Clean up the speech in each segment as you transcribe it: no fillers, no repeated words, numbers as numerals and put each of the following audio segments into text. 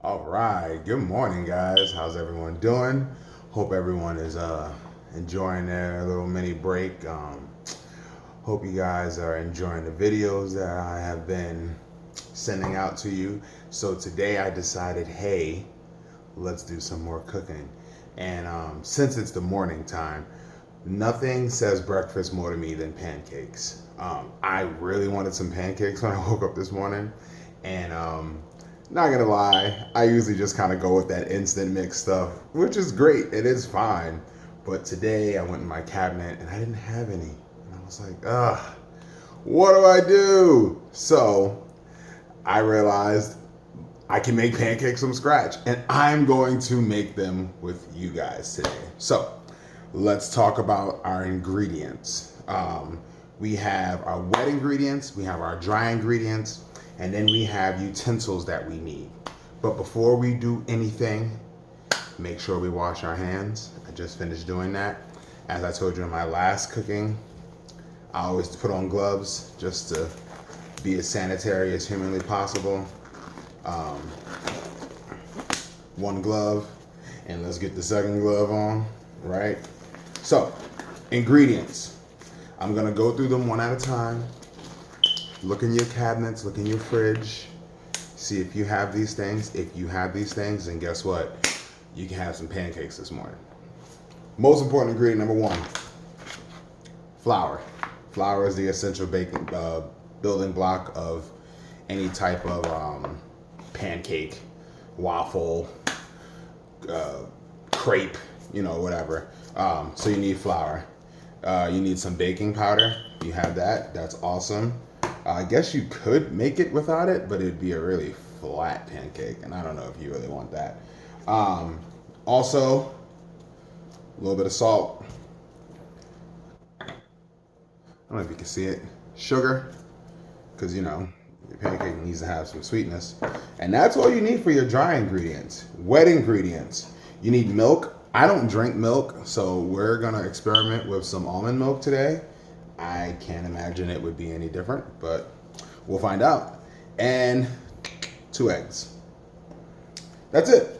All right, good morning, guys. How's everyone doing? Hope everyone is enjoying their little mini break. Hope you guys are enjoying the videos that I have been sending out to you. So today I decided, hey, let's do some more cooking. And since it's the morning time, nothing says breakfast more to me than pancakes. I really wanted some pancakes when I woke up this morning, and not gonna lie, I usually just kind of go with that instant mix stuff, which is great. It is fine. But today I went in my cabinet and I didn't have any. And I was like, ugh, what do I do? So I realized I can make pancakes from scratch, and I'm going to make them with you guys today. So let's talk about our ingredients. We have our wet ingredients, we have our dry ingredients, and then we have utensils that we need. But before we do anything, make sure we wash our hands. I just finished doing that. As I told you in my last cooking, I always put on gloves just to be as sanitary as humanly possible. One glove, and let's get the second glove on, right? So, ingredients. I'm gonna go through them one at a time. Look in your cabinets, look in your fridge, see if you have these things. If you have these things, then guess what? You can have some pancakes this morning. Most important ingredient, number one, flour. Flour is the essential building block of any type of pancake, waffle, crepe, whatever. So you need flour. You need some baking powder. You have that. That's awesome. I guess you could make it without it, but it'd be a really flat pancake, and I don't know if you really want that. Also, a little bit of salt. I don't know if you can see it. Sugar, because your pancake needs to have some sweetness. And that's all you need for your dry ingredients. Wet ingredients. You need milk. I don't drink milk, so we're gonna experiment with some almond milk today. I can't imagine it would be any different, but we'll find out. And 2 eggs. That's it.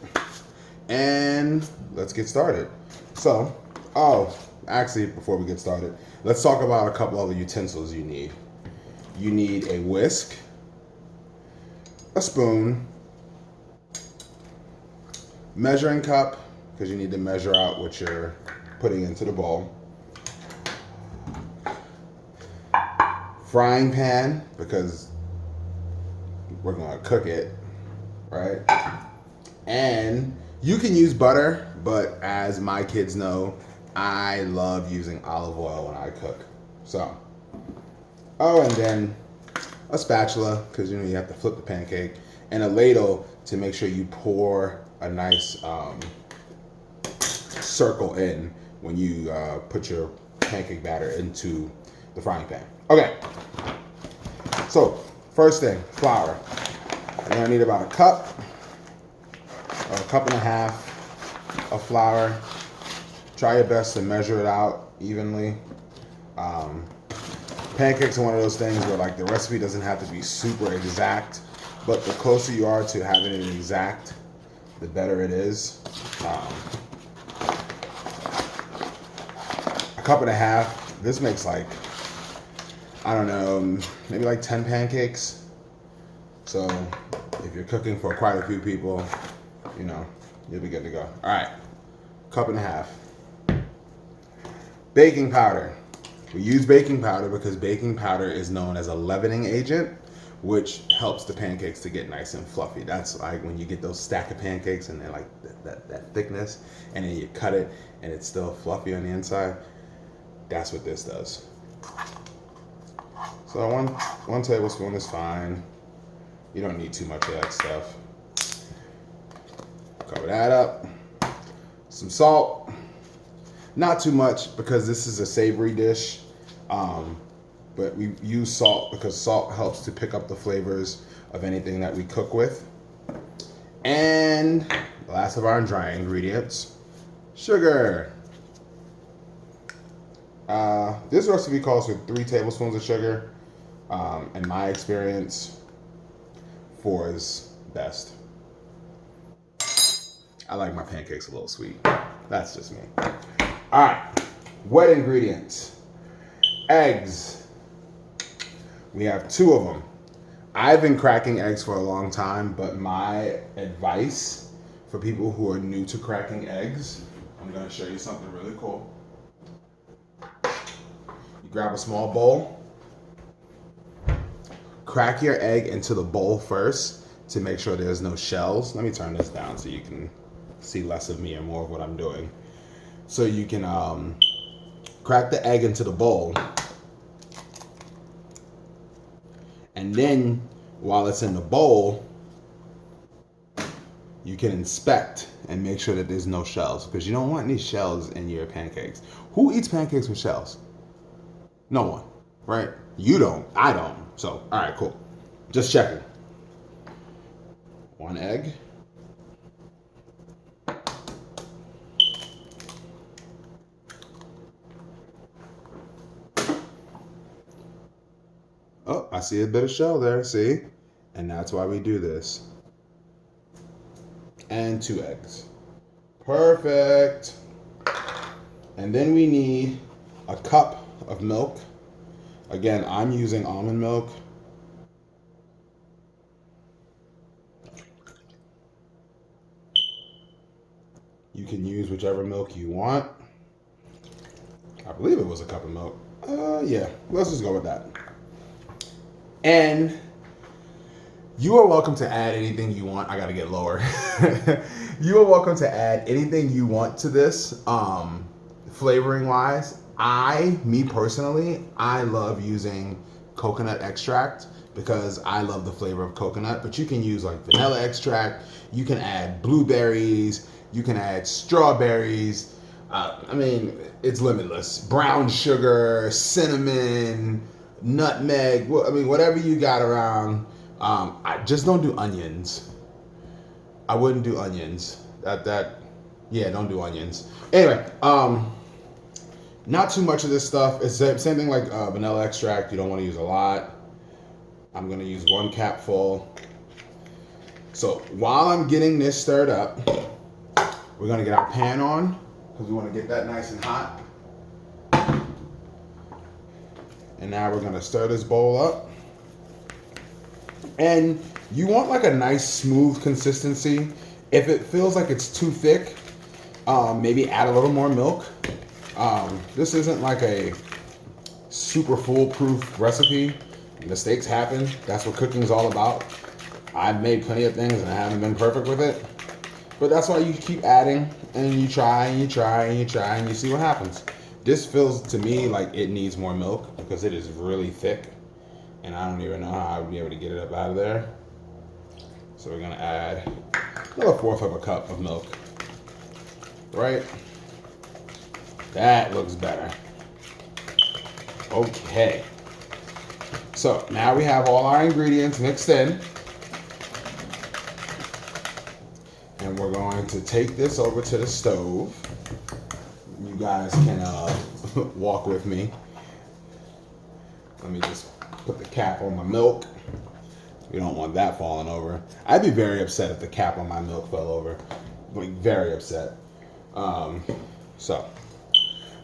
And let's get started. So, actually, before we get started, let's talk about a couple other utensils you need. You need a whisk, a spoon, measuring cup, because you need to measure out what you're putting into the bowl. Frying pan, because we're gonna cook it, right? And you can use butter, but as my kids know, I love using olive oil when I cook. So, and then a spatula, because you have to flip the pancake, and a ladle to make sure you pour a nice circle in when you put your pancake batter into the frying pan. Okay, so first thing, flour. You're gonna need about a cup or a cup and a half of flour. Try your best to measure it out evenly. Pancakes are one of those things where the recipe doesn't have to be super exact, but the closer you are to having it exact, the better it is. A cup and a half. This makes I don't know, maybe 10 pancakes. So if you're cooking for quite a few people, you'll be good to go. All right, cup and a half. Baking powder. We use baking powder because baking powder is known as a leavening agent, which helps the pancakes to get nice and fluffy. That's when you get those stack of pancakes and they're that thickness, and then you cut it and it's still fluffy on the inside. That's what this does. So one tablespoon is fine. You don't need too much of that stuff. Cover that up. Some salt. Not too much because this is a savory dish. But we use salt because salt helps to pick up the flavors of anything that we cook with. And the last of our dry ingredients, sugar. This recipe calls for 3 tablespoons of sugar. In my experience, 4 is best. I like my pancakes a little sweet. That's just me. All right, wet ingredients. Eggs. We have 2 of them. I've been cracking eggs for a long time, but my advice for people who are new to cracking eggs, I'm gonna show you something really cool. You grab a small bowl, crack your egg into the bowl first to make sure there's no shells. Let me turn this down so you can see less of me and more of what I'm doing. So you can crack the egg into the bowl, and then while it's in the bowl, you can inspect and make sure that there's no shells, because you don't want any shells in your pancakes. Who eats pancakes with shells? No one, right? You don't, I don't. So, all right, cool. Just checking. 1 egg. Oh, I see a bit of shell there, see? And that's why we do this. And 2 eggs. Perfect. And then we need a cup of milk. Again, I'm using almond milk. You can use whichever milk you want. I believe it was a cup of milk. Yeah, let's just go with that. And you are welcome to add anything you want. I gotta get lower. You are welcome to add anything you want to this, flavoring wise. Me personally, I love using coconut extract because I love the flavor of coconut, but you can use like vanilla extract. You can add blueberries. You can add strawberries. I mean, it's limitless. Brown sugar, cinnamon, nutmeg. I mean, whatever you got around. I just don't do onions. I wouldn't do onions. Yeah, don't do onions. Anyway, not too much of this stuff. It's the same thing like vanilla extract. You don't want to use a lot. I'm gonna use 1 capful. So while I'm getting this stirred up, we're gonna get our pan on because we want to get that nice and hot. And now we're gonna stir this bowl up. And you want like a nice smooth consistency. If it feels like it's too thick, maybe add a little more milk. This isn't like a super foolproof recipe. Mistakes happen. That's what cooking is all about. I've made plenty of things and I haven't been perfect with it. But that's why you keep adding and you try and you try and you try and you see what happens. This feels to me like it needs more milk because it is really thick. And I don't even know how I would be able to get it up out of there. So we're gonna add another 1/4 of a cup of milk. Right? That looks better. Okay. So now we have all our ingredients mixed in. And we're going to take this over to the stove. You guys can walk with me. Let me just put the cap on my milk. We don't want that falling over. I'd be very upset if the cap on my milk fell over. Like, very upset. So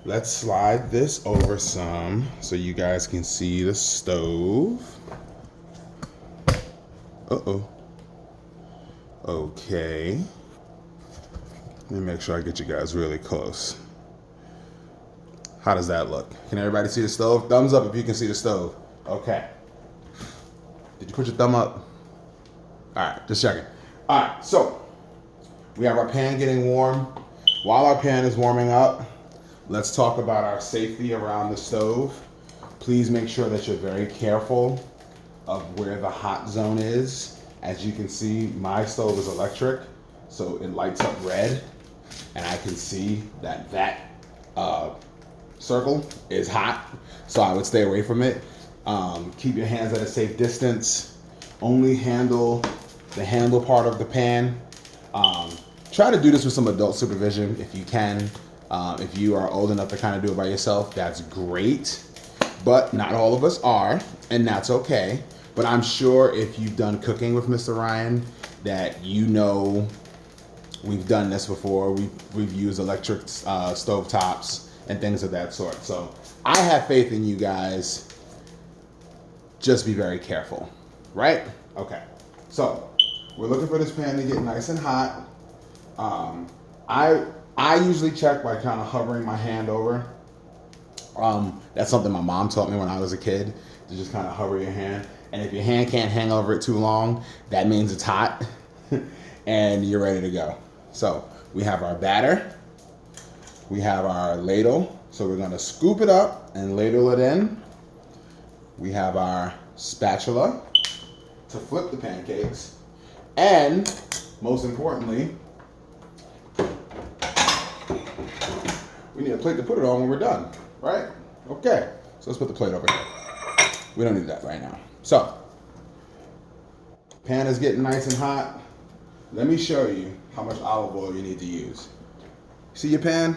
let's slide this over some so you guys can see the stove. Uh-oh. Okay. Let me make sure I get you guys really close. How does that look? Can everybody see the stove? Thumbs up if you can see the stove. Okay. Did you put your thumb up? All right, just checking. All right, so we have our pan getting warm. While our pan is warming up, let's talk about our safety around the stove. Please make sure that you're very careful of where the hot zone is. As you can see, my stove is electric, so it lights up red, and I can see that circle is hot, so I would stay away from it. Keep your hands at a safe distance. Only handle the handle part of the pan. Try to do this with some adult supervision if you can. If you are old enough to kind of do it by yourself, that's great. But not all of us are, and that's okay. But I'm sure if you've done cooking with Mr. Ryan, that you know We've done this before. We've used electric stove tops and things of that sort. So I have faith in you guys. Just be very careful, right? Okay. So we're looking for this pan to get nice and hot. I usually check by kind of hovering my hand over. That's something my mom taught me when I was a kid, to just kind of hover your hand. And if your hand can't hang over it too long, that means it's hot and you're ready to go. So we have our batter. We have our ladle. So we're gonna scoop it up and ladle it in. We have our spatula to flip the pancakes. And most importantly, we need a plate to put it on when we're done, right? Okay, so let's put the plate over here. We don't need that right now. So, pan is getting nice and hot. Let me show you how much olive oil you need to use. See your pan?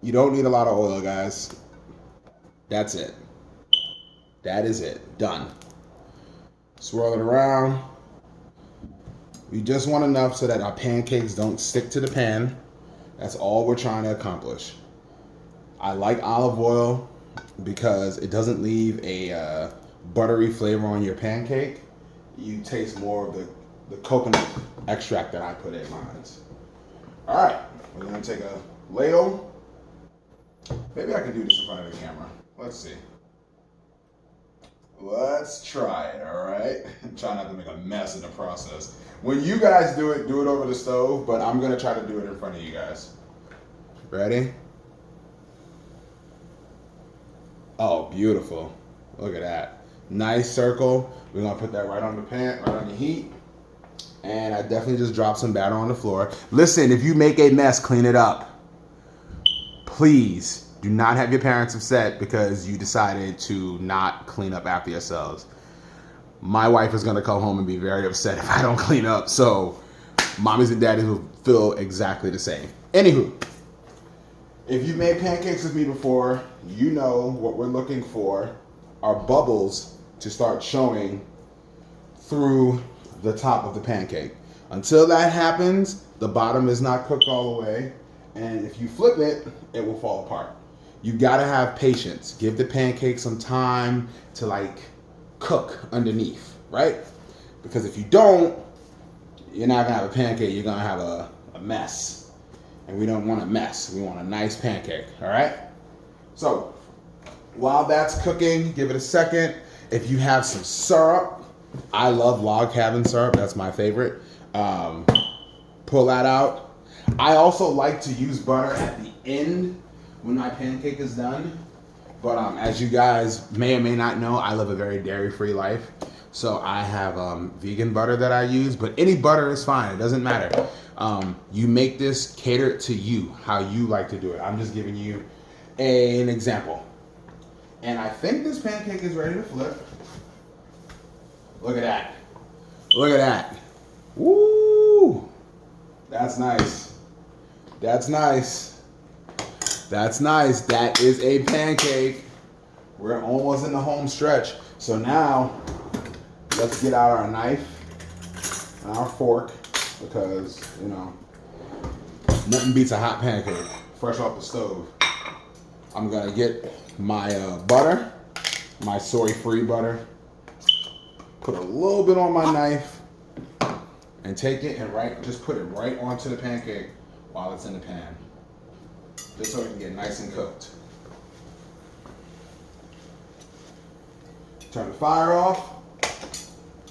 You don't need a lot of oil, guys. That's it. That is it. Done. Swirl it around. We just want enough so that our pancakes don't stick to the pan. That's all we're trying to accomplish. I like olive oil because it doesn't leave a buttery flavor on your pancake. You taste more of the coconut extract that I put in mine. All right, we're gonna take a ladle. Maybe I can do this in front of the camera. Let's see. Let's try it, all right? Try not to make a mess in the process. When you guys do it over the stove, but I'm gonna try to do it in front of you guys. Ready? Oh, beautiful. Look at that. Nice circle. We're gonna put that right on the pan, right on the heat. And I definitely just dropped some batter on the floor. Listen, if you make a mess, clean it up. Please do not have your parents upset because you decided to not clean up after yourselves. My wife is gonna come home and be very upset if I don't clean up. So mommies and daddies will feel exactly the same. Anywho, if you've made pancakes with me before, you know what we're looking for are bubbles to start showing through the top of the pancake. Until that happens, the bottom is not cooked all the way. And if you flip it, it will fall apart. You gotta have patience. Give the pancake some time to like cook underneath, right? Because if you don't, you're not gonna have a pancake, you're gonna have a mess. And we don't want a mess, we want a nice pancake, all right? So, while that's cooking, give it a second. If you have some syrup, I love log cabin syrup, that's my favorite. Pull that out. I also like to use butter at the end when my pancake is done. But as you guys may or may not know, I live a very dairy-free life. So I have vegan butter that I use, but any butter is fine, it doesn't matter. You make this catered to you, how you like to do it. I'm just giving you an example. And I think this pancake is ready to flip. Look at that. Look at that. Woo! That's nice. That's nice. That's nice. That is a pancake. We're almost in the home stretch. So now, let's get out our knife and our fork because, you know, nothing beats a hot pancake fresh off the stove. I'm gonna get my butter, my soy-free butter, put a little bit on my knife, and take it and just put it right onto the pancake while it's in the pan, just so it can get nice and cooked. Turn the fire off.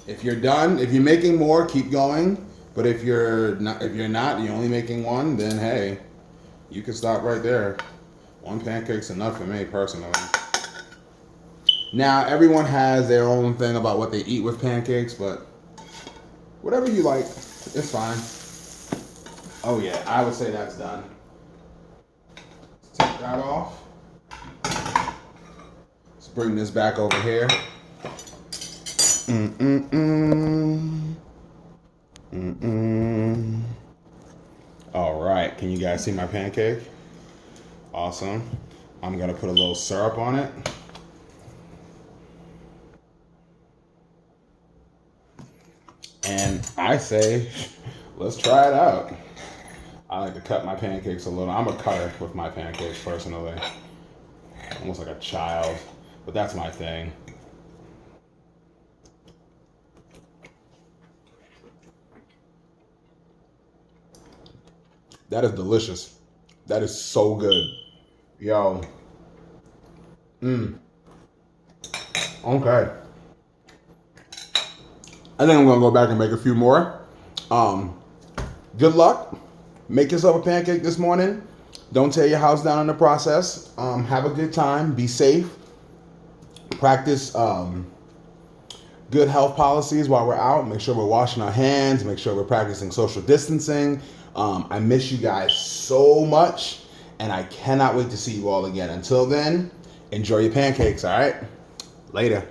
If you're done, if you're making more, keep going. But if you're not, you're only making one, then hey, you can stop right there. One pancake's enough for me personally. Now, everyone has their own thing about what they eat with pancakes, but whatever you like, it's fine. Oh yeah, I would say that's done. Let's take that off. Let's bring this back over here. All right, can you guys see my pancake? Awesome. I'm gonna put a little syrup on it. And I say, let's try it out. I like to cut my pancakes a little. I'm a cutter with my pancakes personally. Almost like a child, but that's my thing. That is delicious. That is so good. Yo. Okay. I think I'm gonna go back and make a few more. Good luck. Make yourself a pancake this morning. Don't tear your house down in the process. Have a good time. Be safe. Practice good health policies while we're out. Make sure we're washing our hands. Make sure we're practicing social distancing. I miss you guys so much, and I cannot wait to see you all again. Until then, enjoy your pancakes, all right? Later.